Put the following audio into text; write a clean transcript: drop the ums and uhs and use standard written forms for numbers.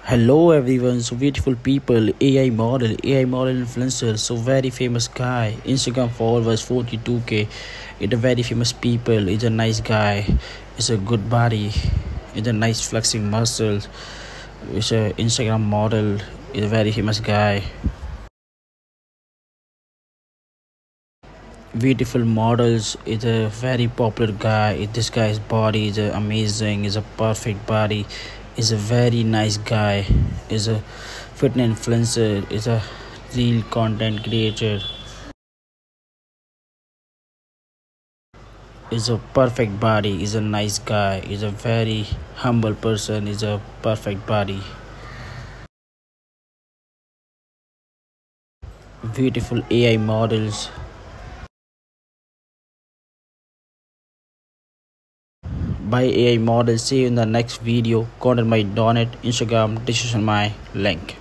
Hello everyone, so beautiful people, AI model influencer, so very famous guy, Instagram followers 42k, it's a very famous people, it's a nice guy, it's a good body, it's a nice flexing muscles, it's a Instagram model, it's a very famous guy, beautiful models, it's a very popular guy, this guy's body is amazing, is a perfect body, is a very nice guy, is a fitness influencer, is a real content creator, is a perfect body, is a nice guy, is a very humble person, is a perfect body, beautiful AI models. By AI models. See you in the next video. Contact my donate Instagram, description my link.